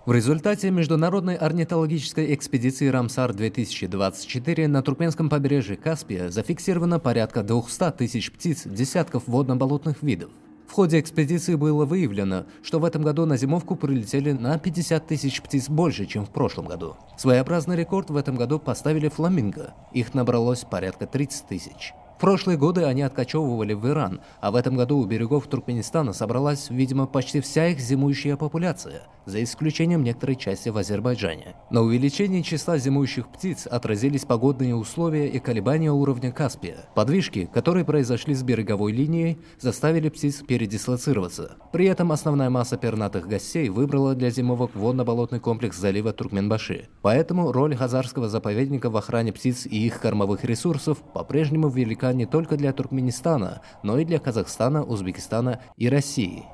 В результате международной орнитологической экспедиции «Рамсар-2024» на туркменском побережье Каспия зафиксировано порядка 200 тысяч птиц десятков водно-болотных видов. В ходе экспедиции было выявлено, что в этом году на зимовку прилетели на 50 тысяч птиц больше, чем в прошлом году. Своеобразный рекорд в этом году поставили фламинго. Их набралось порядка 30 тысяч. В прошлые годы они откачевывали в Иран, а в этом году у берегов Туркменистана собралась, видимо, почти вся их зимующая популяция, за исключением некоторой части в Азербайджане. На увеличении числа зимующих птиц отразились погодные условия и колебания уровня Каспия. Подвижки, которые произошли с береговой линией, заставили птиц передислоцироваться. При этом основная масса пернатых гостей выбрала для зимовок водно-болотный комплекс залива Туркменбаши. Поэтому роль Хазарского заповедника в охране птиц и их кормовых ресурсов по-прежнему велика не только для Туркменистана, но и для Казахстана, Узбекистана и России.